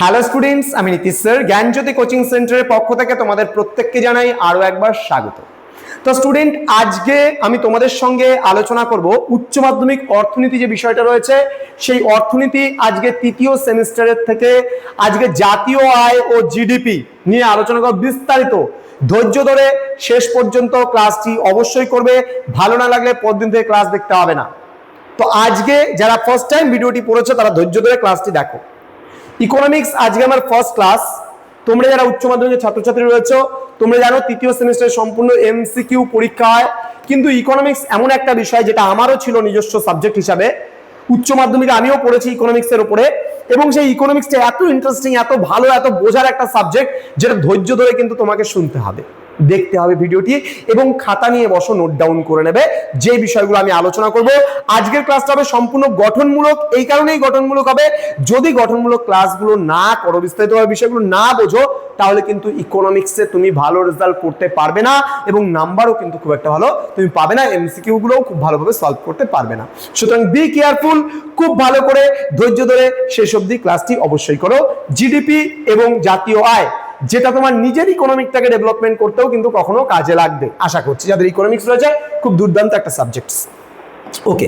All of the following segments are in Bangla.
হ্যালো স্টুডেন্টস, আমি নীতিশ স্যার জ্ঞানজ্যোতি কোচিং সেন্টারের পক্ষ থেকে তোমাদের প্রত্যেককে জানাই আরো একবার স্বাগত। তো স্টুডেন্ট, আজকে আমি তোমাদের সঙ্গে আলোচনা করব উচ্চ মাধ্যমিক অর্থনীতি যে বিষয়টা রয়েছে সেই অর্থনীতি আজকে তৃতীয় সেমিস্টারের থেকে আজকে জাতীয় আয় ও জিডিপি নিয়ে আলোচনা করব বিস্তারিত। ধৈর্য ধরে শেষ পর্যন্ত ক্লাসটি অবশ্যই করবে, ভালো না লাগলে পরদিন থেকে ক্লাস দেখতে হবে না। তো আজকে যারা ফার্স্ট টাইম ভিডিওটি পড়েছে তারা ধৈর্য ধরে ক্লাসটি দেখো। ইকোনমিক্স আজকে আমার ফার্স্ট ক্লাস। তোমরা যারা উচ্চ মাধ্যমিকের ছাত্রছাত্রী রয়েছে তোমরা জানো তৃতীয় সেমিস্টারে সম্পূর্ণ এমসিকিউ পরীক্ষা হয়, কিন্তু ইকোনমিক্স এমন একটা বিষয় যেটা আমারও ছিল নিজস্ব সাবজেক্ট হিসাবে। উচ্চ মাধ্যমিকে আমিও পড়েছি ইকোনমিক্সের উপরে, এবং সেই ইকোনমিক্সটা এত ইন্টারেস্টিং, এত ভালো, এত বোঝার একটা সাবজেক্ট যেটা ধৈর্য ধরে কিন্তু তোমাকে শুনতে হবে, দেখতে হবে ভিডিওটি, এবং খাতা নিয়ে বসো, নোট ডাউন করে নেবে যে বিষয়গুলো আমি আলোচনা করব। আজকের ক্লাসটা হবে সম্পূর্ণ গঠনমূলক। এই কারণেই গঠনমূলক হবে, যদি গঠনমূলক ক্লাসগুলো না করো, বিস্তারিতভাবে বিষয়গুলো না বোঝো, তাহলে কিন্তু ইকোনমিক্সে তুমি ভালো রেজাল্ট করতে পারবে না, এবং নাম্বারও কিন্তু খুব একটা ভালো তুমি পাবে না, এমসিকিউ গুলোও খুব ভালোভাবে সলভ করতে পারবে না। সুতরাং বি কেয়ারফুল, খুব ভালো করে ধৈর্য ধরে শেষ অবধি ক্লাসটি অবশ্যই করো। জিডিপি এবং জাতীয় আয়, যেটা তোমার নিজের ইকোনমিকটাকে ডেভেলপমেন্ট করতেও কিন্তু কখনো কাজে লাগবে, আশা করছি যাদের ইকোনমিক্স রয়েছে। খুব দুর্দান্ত একটা সাবজেক্ট। ওকে,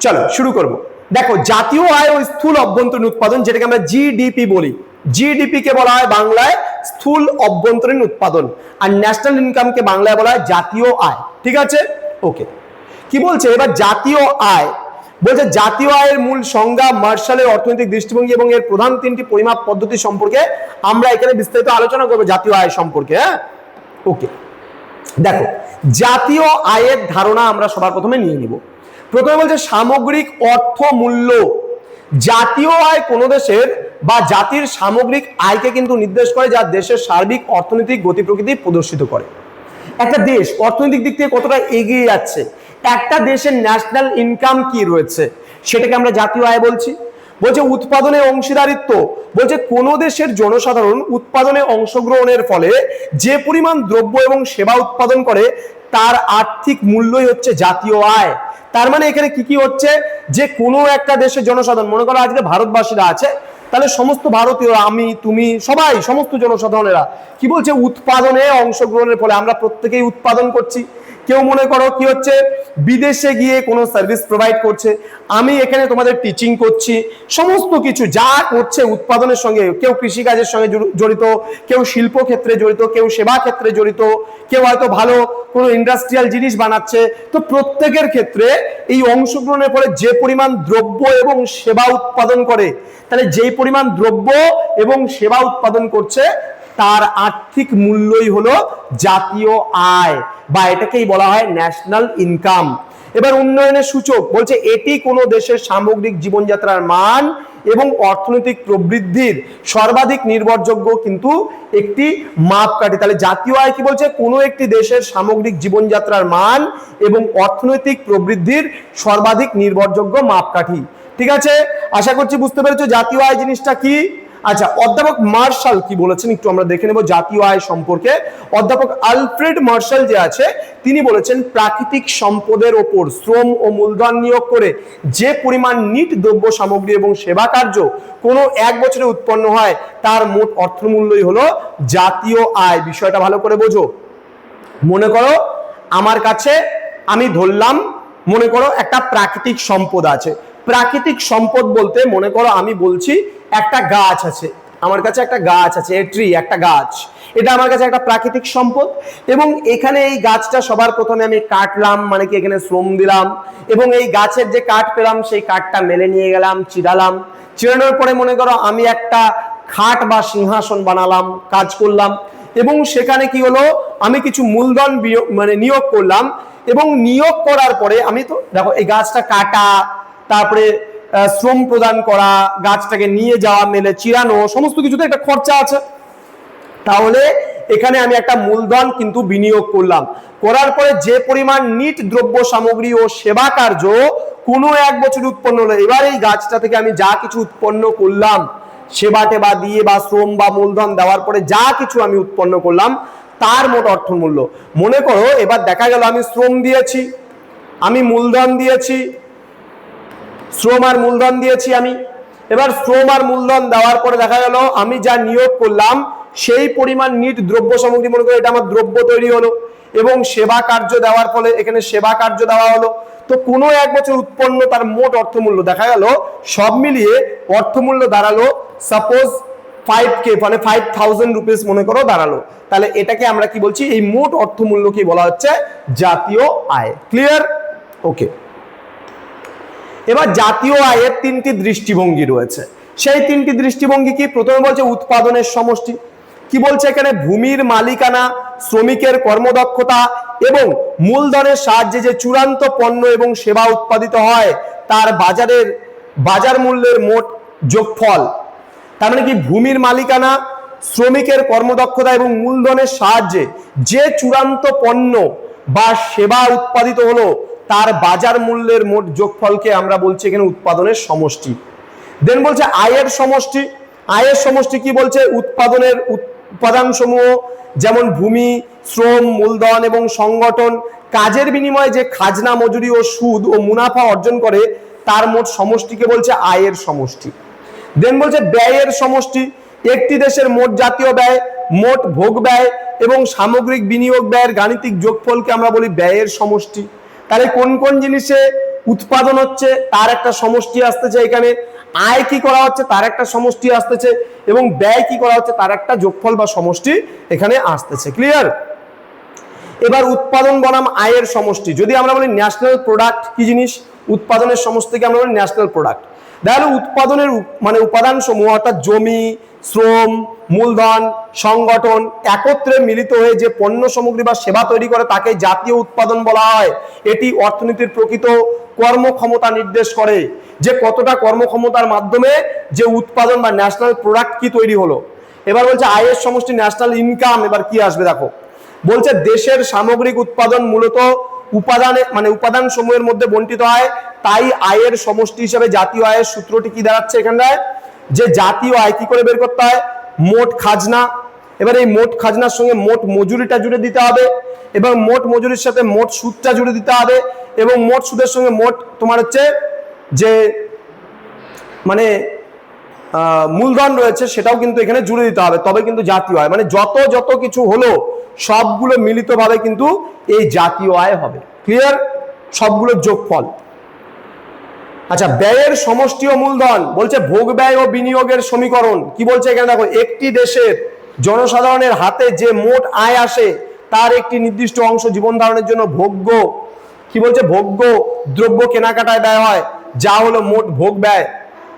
চলো শুরু করব। দেখো, জাতীয় আয় ও স্থূল অভ্যন্তরীণ উৎপাদন, যেটাকে আমরা জিডিপি বলি, জিডিপি কে বলা হয় বাংলায় স্থূল অভ্যন্তরীণ উৎপাদন, আর ন্যাশনাল ইনকামকে বাংলায় বলা হয় জাতীয় আয়। ঠিক আছে, ওকে। কি বলছে এবার জাতীয় আয়? বলছে জাতীয় আয়ের মূল সংজ্ঞা, মার্শালের অর্থনৈতিক দৃষ্টিভঙ্গি এবং এর প্রধান তিনটি পরিমাপ পদ্ধতি সম্পর্কে আমরা এখানে বিস্তারিত আলোচনা করবো জাতীয় আয় সম্পর্কে। হ্যাঁ, ওকে। দেখো, জাতীয় আয়ের ধারণা আমরা সবার প্রথমে নিয়ে নিব। প্রথমে বলছে সামগ্রিক অর্থ মূল্য। জাতীয় আয় কোনো দেশের বা জাতির সামগ্রিক আয়কে কিন্তু নির্দেশ করে, যা দেশের সার্বিক অর্থনৈতিক গতি প্রকৃতি প্রদর্শিত করে। একটা দেশ অর্থনৈতিক দিক থেকে কতটা এগিয়ে যাচ্ছে, একটা দেশের ন্যাশনাল ইনকাম কি রয়েছে, সেটাকে আমরা জাতীয় আয় বলছি। বলছে উৎপাদনে অংশীদারিত্ব, বলছে কোন দেশের জনসাধারণ উৎপাদনে অংশগ্রহণের ফলে যে পরিমাণ দ্রব্য এবং সেবা উৎপাদন করে তার আর্থিক মূল্যই হচ্ছে জাতীয় আয়। তার মানে এখানে কি কি হচ্ছে, যে কোনো একটা দেশের জনসাধারণ, মনে করো আজকে ভারতবাসীরা আছে, তাহলে সমস্ত ভারতীয়, আমি, তুমি, সবাই, সমস্ত জনসাধারণেরা কি বলছে, উৎপাদনে অংশগ্রহণের ফলে আমরা প্রত্যেকেই উৎপাদন করছি। কেউ মনে করো কি হচ্ছে, বিদেশে গিয়ে কোনো সার্ভিস প্রোভাইড করছে, আমি এখানে তোমাদের টিচিং করছি, সমস্ত কিছু যা করছে উৎপাদনের সঙ্গে। কেউ কৃষিকাজের সঙ্গে জড়িত, কেউ শিল্প ক্ষেত্রে জড়িত, কেউ সেবা ক্ষেত্রে জড়িত, কেউ হয়তো ভালো কোনো ইন্ডাস্ট্রিয়াল জিনিস বানাচ্ছে। তো প্রত্যেকের ক্ষেত্রে এই অংশগ্রহণের ফলে যে পরিমাণ দ্রব্য এবং সেবা উৎপাদন করে, তাহলে যেই পরিমাণ দ্রব্য এবং সেবা উৎপাদন করছে তার আর্থিক মূল্যই হলো জাতীয় আয়, বা এটাকেই বলা হয় ন্যাশনাল ইনকাম। এবার উন্নয়নের সূচক, বলছে এটি কোনো দেশের সামগ্রিক জীবনযাত্রার মান এবং অর্থনৈতিক প্রবৃদ্ধির সর্বাধিক নির্ভরযোগ্য কিন্তু একটি মাপকাঠি। তাহলে জাতীয় আয় কি বলছে, কোনো একটি দেশের সামগ্রিক জীবনযাত্রার মান এবং অর্থনৈতিক প্রবৃদ্ধির সর্বাধিক নির্ভরযোগ্য মাপকাঠি। ঠিক আছে, আশা করছি বুঝতে পেরেছো জাতীয় আয় জিনিসটা কি। আচ্ছা, অধ্যাপক মার্শাল কি বলেছেন একটু আমরা দেখে নেব জাতীয় আয় সম্পর্কে। অধ্যাপক আলফ্রেড মার্শাল যে আছে তিনি বলেছেন, প্রাকৃতিক সম্পদের ওপর শ্রম ও মূলধন নিয়োগ করে যে পরিমাণ নিট দ্রব্য সামগ্রী এবং সেবা কার্য কোনো এক বছরে উৎপন্ন হয় তার মোট অর্থমূল্যই হলো জাতীয় আয়। বিষয়টা ভালো করে বোঝো। মনে করো আমার কাছে, আমি ধরলাম, মনে করো একটা প্রাকৃতিক সম্পদ আছে। প্রাকৃতিক সম্পদ বলতে মনে করো আমি বলছি একটা গাছ আছে, আমার কাছে একটা গাছ আছে, ট্রি, একটা গাছ, এটা আমার কাছে একটা প্রাকৃতিক সম্পদ। এবং এখানে এই গাছটা সবার প্রথমে আমি কাটলাম, মানে কি এখানে শ্রম দিলাম, এবং এই গাছের যে কাঠ পেলাম সেই কাঠটা মেলে নিয়ে গেলাম, চিরালাম, চিরানোর পরে মনে করো আমি একটা খাট বা সিংহাসন বানালাম, কাজ করলাম, এবং সেখানে কি হলো, আমি কিছু মূলধন নিয়োগ করলাম, এবং নিয়োগ করার পরে আমি তো দেখো এই গাছটা কাটা, তারপরে শ্রম প্রদান করা, গাছটাকে নিয়ে যাওয়া, মেলে চিরানো, সমস্ত কিছুতে একটা খরচা আছে। তাহলে এখানে আমি একটা মূলধন কিন্তু বিনিয়োগ করলাম, করার পরে যে পরিমাণ নিট দ্রব্য সামগ্রী ও সেবা কার্য কোনো এক বছর উৎপন্ন হলো, এবার এই গাছটা থেকে আমি যা কিছু উৎপন্ন করলাম, সেবা টেবা দিয়ে বা শ্রম বা মূলধন দেওয়ার পরে যা কিছু আমি উৎপন্ন করলাম তার মোট অর্থমূল্য। মনে করো এবার দেখা গেল আমি শ্রম দিয়েছি, আমি মূলধন দিয়েছি, শ্রম আর মূলধন দিয়েছি আমি, এবার শ্রম আর মূলধন দেওয়ার পরে দেখা গেল আমি যা নিয়োগ করলাম সেই পরিমাণ নিট দ্রব্য সামগ্রী, মনে করো এটা আমার দ্রব্য তৈরি হলো, এবং সেবা কার্য দেওয়ার ফলে এখানে সেবা কার্য দেওয়া হলো। তো কোনো এক বছর উৎপন্ন তার মোট অর্থমূল্য দেখা গেল সব মিলিয়ে অর্থমূল্য দাঁড়ালো সাপোজ 5K, মানে 5000 রুপিস মনে করো দাঁড়ালো। তাহলে এটাকে আমরা কি বলছি, এই মোট অর্থমূল্য কি বলা হচ্ছে, জাতীয় আয়। ক্লিয়ার? ওকে। এবার জাতীয় আয়ের তিনটি দৃষ্টিভঙ্গি রয়েছে। সেই তিনটি দৃষ্টিভঙ্গি কি? প্রথমে বলছে উৎপাদনের সমষ্টি। কি বলছে এখানে? ভূমির মালিকানা, শ্রমিকের কর্মদক্ষতা এবং মূলধনের সাহায্যে যে চূড়ান্ত পণ্য এবং সেবা উৎপাদিত হয় তার বাজার মূল্যের মোট যোগফল। তার মানে কি, ভূমির মালিকানা, শ্রমিকের কর্মদক্ষতা এবং মূলধনের সাহায্যে যে চূড়ান্ত পণ্য বা সেবা উৎপাদিত হলো তার বাজার মূল্যের মোট যোগফলকে আমরা বলছি এখানে উৎপাদনের সমষ্টি। দেন বলছে আয়ের সমষ্টি। আয়ের সমষ্টি কি বলছে? উৎপাদনের উপাদান সমূহ যেমন ভূমি, শ্রম, মূলধন এবং সংগঠন কাজের বিনিময়ে যে খাজনা, মজুরি ও সুদ ও মুনাফা অর্জন করে তার মোট সমষ্টিকে বলছে আয়ের সমষ্টি। দেন বলছে ব্যয়ের সমষ্টি। একটি দেশের মোট জাতীয় ব্যয়, মোট ভোগ ব্যয় এবং সামগ্রিক বিনিয়োগ ব্যয়ের গাণিতিক যোগফলকে আমরা বলি ব্যয়ের সমষ্টি। তাহলে কোন কোন জিনিসে উৎপাদন হচ্ছে তার একটা সমষ্টি আসতেছে এখানে, আয় কি করা হচ্ছে তার একটা সমষ্টি আসতেছে, এবং ব্যয় কি করা হচ্ছে তার একটা যোগফল বা সমষ্টি এখানে আসতেছে। ক্লিয়ার? এবার উৎপাদন বনাম আয়ের সমষ্টি। যদি আমরা বলি ন্যাশনাল প্রোডাক্ট কি জিনিস, উৎপাদনের সমষ্টিকে আমরা বলি ন্যাশনাল প্রোডাক্ট। তাহলে উৎপাদনের মানে উপাদান সমূহ অর্থাৎ জমি, শ্রম, মূলধন, সংগঠন একত্রে মিলিত হয়ে যে পণ্য সামগ্রী বা সেবা তৈরি করে তাকে জাতীয় উৎপাদন বলা হয়। এটি অর্থনীতির প্রকৃত কর্মক্ষমতা নির্দেশ করে, যে কতটা কর্মক্ষমতার মাধ্যমে যে উৎপাদন বা ন্যাশনাল প্রোডাক্ট কি তৈরি হলো। এবার বলছে আয়ের সমষ্টি ন্যাশনাল ইনকাম। এবার কি আসবে দেখো, বলছে দেশের সামগ্রিক উৎপাদন মূলত উপাদান সমূহের মধ্যে বণ্টিত হয়, তাই আয়ের সমষ্টি হিসেবে জাতীয় আয়ের সূত্রটি কি দাঁড়াচ্ছে এখানটায়, যে জাতীয় আয় কি করে বের করতে হয়, মোট খাজনা। এবার এই মোট খাজনার সঙ্গে মোট মজুরিটা জুড়ে দিতে হবে, এবং মোট মজুরির সাথে মোট সুদটা জুড়ে দিতে হবে, এবং মোট সুদের সঙ্গে মোট তোমার হচ্ছে যে মানে মূলধন রয়েছে সেটাও কিন্তু এখানে জুড়ে দিতে হবে, তবে কিন্তু জাতীয় আয়, মানে যত যত কিছু হলো সবগুলো মিলিতভাবে কিন্তু এই জাতীয় আয় হবে। ক্লিয়ার? সবগুলোর যোগফল। আচ্ছা, ব্যয়ের সমষ্টি ও মূলধন বলছে ভোগ ব্যয় ও বিনিয়োগের সমীকরণ। কি বলছে এখানে দেখো, একটি দেশের জনসাধারণের হাতে যে মোট আয় আসে তার একটি নির্দিষ্ট অংশ জীবন ধারণের জন্য ভোগ্য কি বলছে ভোগ্য দ্রব্য কেনাকাটায় ব্যয় হয়, যা হলো মোট ভোগ ব্যয়।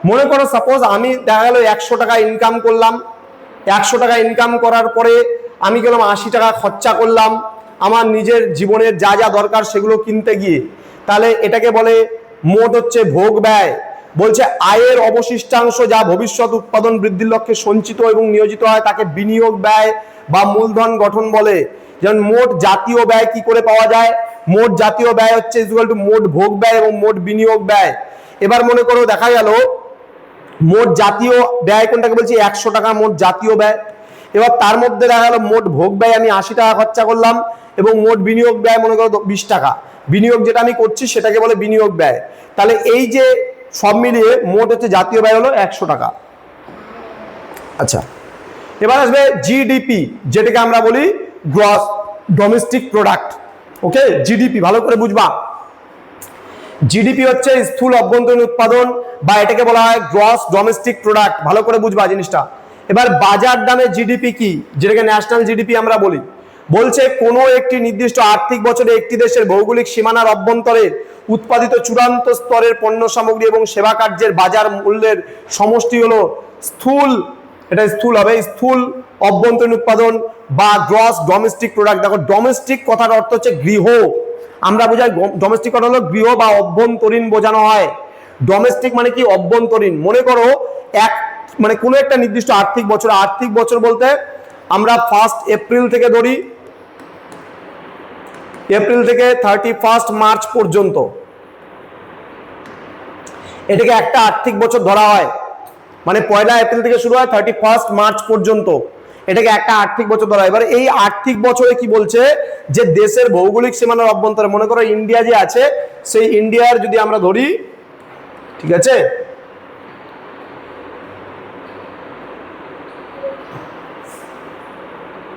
মনে করো সাপোজ আমি দেখা গেল 100 টাকা ইনকাম করলাম, 100 টাকা ইনকাম করার পরে আমি গেলাম 80 টাকা খরচা করলাম আমার নিজের জীবনের যা যা দরকার সেগুলো কিনতে গিয়ে, তাহলে এটাকে বলে মোট হচ্ছে ভোগ ব্যয়। বলছে আয়ের অবশিষ্টাংশ যা ভবিষ্যৎ উৎপাদন বৃদ্ধির লক্ষ্যে সঞ্চিত এবং নিয়োজিত হয় তাকে বিনিয়োগ ব্যয় বা মূলধন গঠন বলে। যেমন মোট জাতীয় ব্যয় কি করে পাওয়া যায়, মোট জাতীয় ব্যয় হচ্ছে ইকুয়াল টু মোট ভোগ ব্যয় এবং মোট বিনিয়োগ ব্যয়। এবার মনে করো দেখা গেল মোট জাতীয় ব্যয় কোনটাকে বলছি, 100 টাকা মোট জাতীয় ব্যয়। এবার তার মধ্যে দেখা গেল মোট ভোগ ব্যয় আমি 80 টাকা খরচা করলাম, এবং মোট বিনিয়োগ ব্যয় মনে করো 20 টাকা। বিনিয়োগ যেটা আমি করছি সেটাকে বলে বিনিয়োগ ব্যয়। তাহলে এই যে সব মিলিয়ে মোট হচ্ছে জাতীয় ব্যয় হলো 100 টাকা। আচ্ছা, এবার আসবে জিডিপি, যেটাকে আমরা বলি গ্রস ডোমেস্টিক প্রোডাক্ট। ওকে, জিডিপি ভালো করে বুঝবা। জিডিপি হচ্ছে স্থূল অভ্যন্তরীণ উৎপাদন, বা এটাকে বলা হয় গ্রস ডোমেস্টিক প্রোডাক্ট। ভালো করে বুঝবা জিনিসটা। এবার বাজার দামে জিডিপি কি, যেটাকে ন্যাশনাল জিডিপি আমরা বলি। বলছে কোনো একটি নির্দিষ্ট আর্থিক বছরে একটি দেশের ভৌগোলিক সীমানার অভ্যন্তরে উৎপাদিত চূড়ান্ত স্তরের পণ্য সামগ্রী এবং সেবা কার্যের বাজার মূল্যের সমষ্টি হলো স্থূল, এটা স্থূল হবে, স্থূল অভ্যন্তরীণ উৎপাদন বা গ্রস ডোমেস্টিক প্রোডাক্ট। দেখো ডোমেস্টিক কথার অর্থ হচ্ছে গৃহ, আমরা বোঝাই ডোমেস্টিক কথা হলো গৃহ বা অভ্যন্তরীণ বোঝানো হয়। ডোমেস্টিক মানে কি, অভ্যন্তরীণ। মনে করো মানে কোনো একটা নির্দিষ্ট আর্থিক বছর বলতে আমরা 1 এপ্রিল থেকে ধরি, এপ্রিল থেকে 31 মার্চ পর্যন্ত, এটাকে একটা আর্থিক বছর ধরা হয়। মানে 1 এপ্রিল থেকে শুরু হয় 31 মার্চ পর্যন্ত, এটাকে একটা আর্থিক বছর ধরা হয়। এবার এই আর্থিক বছরে কি বলছে, যে দেশের ভৌগোলিক সীমানার অভ্যন্তরে, মনে করো ইন্ডিয়া যে আছে সেই ইন্ডিয়ার যদি আমরা ধরি, ঠিক আছে,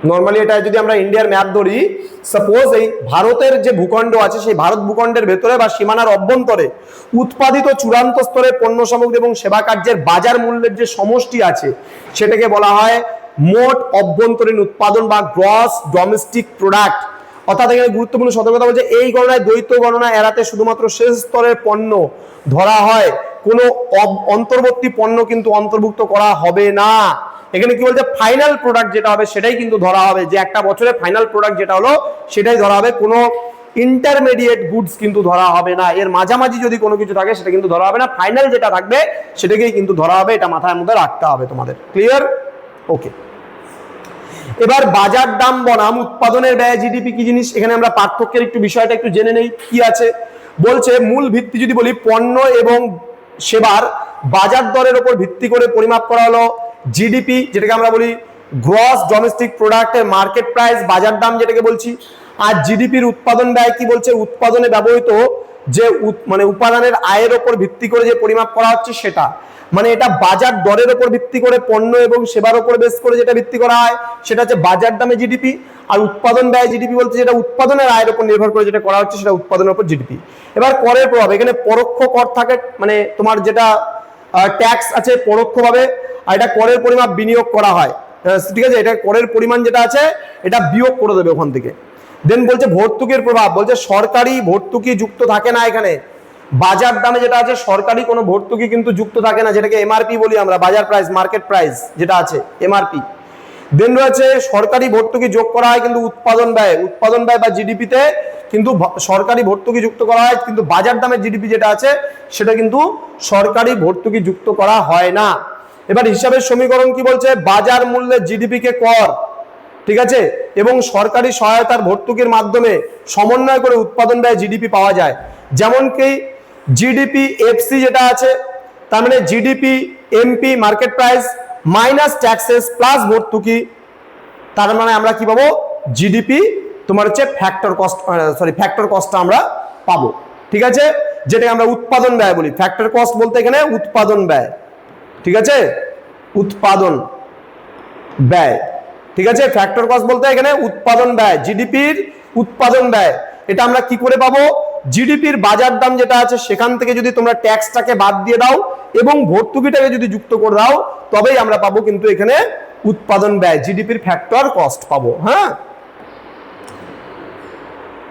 নর্মালি এটা যদি আমরা ইন্ডিয়ার ম্যাপ ধরি, সাপোজ এই ভারতের যে ভূখণ্ড আছে সেই ভারত ভূখণ্ডের ভেতরে বা সীমানার অভ্যন্তরে উৎপাদিত চূড়ান্ত স্তরের পণ্য সামগ্রী এবং সেবা কার্যের বাজার মূল্যের যে সমষ্টি আছে সেটাকে বলা হয় মোট অভ্যন্তরীণ উৎপাদন বা গ্রস ডোমেস্টিক প্রোডাক্ট। অর্থাৎ এখানে গুরুত্বপূর্ণ সতর্কতা বলছে এই গণনায় দ্বৈত গণনা এড়াতে শুধুমাত্র শেষ স্তরের পণ্য ধরা হয়, কোনো অন্তর্বর্তী পণ্য কিন্তু অন্তর্ভুক্ত করা হবে না। এখানে কি বলছে ফাইনাল প্রোডাক্ট যেটা হবে সেটাই কিন্তু ধরা হবে, যে একটা বছরের ফাইনাল প্রোডাক্ট যেটা হলো সেটাই ধরা হবে, কোনো ইন্টারমিডিয়েট গুডস কিন্তু ধরা হবে না। এর মাঝামাঝি যদি কোনো কিছু থাকে সেটা কিন্তু ধরা হবে না, ফাইনাল যেটা থাকবে সেটাকেই কিন্তু ধরা হবে। এটা মাথায় মধ্যে রাখতে হবে তোমাদের। ক্লিয়ার? ওকে। এবার বাজার দাম বনাম উৎপাদনের ব্যয় জিডিপি কি জিনিস, এখানে আমরা পার্থক্যের একটু বিষয়টা একটু জেনে নেই কি আছে। বলছে মূল ভিত্তি যদি বলি পণ্য এবং সেবার বাজার দরের উপর ভিত্তি করে পরিমাপ করা হলো জিডিপি, যেটাকে আমরা বলি গ্রস ডোমেস্টিক প্রোডাক্টের মার্কেট প্রাইস, বাজার দাম যেটাকে বলছি। আর জিডিপির উৎপাদন ব্যয় কি বলছে, উৎপাদনে ব্যবহৃত যে মানে উপাদানের আয়ের উপর ভিত্তি করে যে পরিমাপ করা হচ্ছে সেটা, মানে এটা বাজার দরের উপর ভিত্তি করে পণ্য এবং সেবার উপর বেস করে যেটা ভিত্তি করা হয় সেটা হচ্ছে বাজার দামে জিডিপি। আর উৎপাদন ব্যয় জিডিপি বলতে যেটা উৎপাদনের আয়ের উপর নির্ভর করে যেটা করা হচ্ছে সেটা উৎপাদনের উপর জিডিপি। এবার করের প্রভাব, এখানে পরোক্ষ কর থাকে, মানে তোমার যেটা ট্যাক্স আছে পরোক্ষভাবে, আর এটা করের পরিমাপ বিনিয়োগ করা হয়, ঠিক আছে, এটা করের পরিমাণ যেটা আছে এটা বিয়োগ করে দেবে ওখান থেকে। দেন বলছে ভর্তুকির প্রভাব, বলছে সরকারি ভর্তুকি যুক্ত থাকে না এখানে, বাজার দামে যেটা আছে সরকারি কোনো ভর্তুকি কিন্তু যুক্ত থাকে না, যেটাকে এমআরপি বলি আমরা, বাজার প্রাইস মার্কেট প্রাইস যেটা আছে এমআরপি। দেন রয়েছে সরকারি ভর্তুকি যোগ করা হয় কিন্তু উৎপাদন ব্যয় বা জিডিপিতে কিন্তু সরকারি ভর্তুকি যুক্ত করা হয়, কিন্তু বাজার দামের জিডিপি যেটা আছে সেটা কিন্তু সরকারি ভর্তুকি যুক্ত করা হয় না। এবার হিসাবের সমীকরণ কি বলছে, বাজার মূল্যে জিডিপি কে কর, ঠিক আছে, এবং সরকারি সহায়তার ভর্তুকির মাধ্যমে সমন্বয় করে উৎপাদন ব্যয় জিডিপি পাওয়া যায়। যেমন কি জিডিপি এফসি যেটা আছে, তার মানে GDP MP market price minus taxes plus ভর্তুকি, তার মানে আমরা কি পাবো, জিডিপি তোমার হচ্ছে ফ্যাক্টর কস্টটা আমরা পাবো, ঠিক আছে, যেটাকে আমরা উৎপাদন ব্যয় বলি। ফ্যাক্টর কস্ট বলতে এখানে উৎপাদন ব্যয়, ঠিক আছে, উৎপাদন ব্যয়, ঠিক আছে, ফ্যাক্টর কস্ট বলতে এখানে উৎপাদন ব্যয়, জিডিপির উৎপাদন ব্যয়। এটা আমরা কি করে পাবো, জিডিপির বাজার দাম যেটা আছে সেখান থেকে যদি তোমরা ট্যাক্সটাকে বাদ দিয়ে দাও এবং ভর্তুকিটাকে যদি যুক্ত করে দাও তবেই আমরা পাবো কিন্তু এখানে উৎপাদন ব্যয়, জিডিপির ফ্যাক্টর কস্ট পাবো। হ্যাঁ,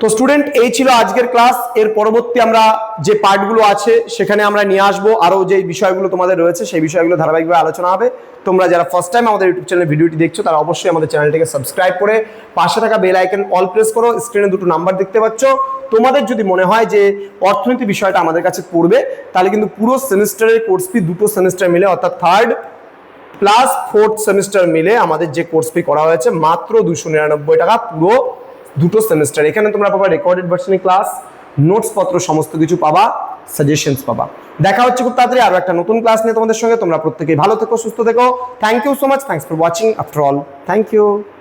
তো স্টুডেন্ট এই ছিল আজকের ক্লাস। এর পরবর্তী আমরা যে পার্টগুলো আছে সেখানে আমরা নিয়ে আসবো, আরো যে বিষয়গুলো তোমাদের রয়েছে সেই বিষয়গুলো ধারাবাহিকভাবে আলোচনা হবে। তোমরা যারা ফার্স্ট টাইম আমাদের ইউটিউব চ্যানেলে ভিডিওটি দেখছো তারা অবশ্যই আমাদের চ্যানেলটিকে সাবস্ক্রাইব করে পাশে থাকা বেল আইকন অল প্রেস করো। স্ক্রিনে দুটো নাম্বার দেখতে পাচ্ছ, তোমাদের যদি মনে হয় যে অর্থনীতি বিষয়টা আমাদের কাছে পড়বে তাহলে কিন্তু পুরো সেমিস্টারের কোর্স ফি দুটো সেমিস্টার মিলে অর্থাৎ থার্ড প্লাস ফোর্থ সেমিস্টার মিলে আমাদের যে কোর্স ফি করা হয়েছে মাত্র 299 টাকা পুরো দুটো সেমিস্টার। এখানে তোমরা পাবা রেকর্ডেড ভার্সনে ক্লাস, নোটস পত্র সমস্ত কিছু পাবা, সাজেশনস পাবা। দেখা হচ্ছে খুব তাড়াতাড়ি আরো একটা নতুন ক্লাস নিয়ে তোমাদের সঙ্গে। তোমরা প্রত্যেকেই ভালো থেকো, সুস্থ থেকো। Thank you so much, thanks for watching after all, thank you.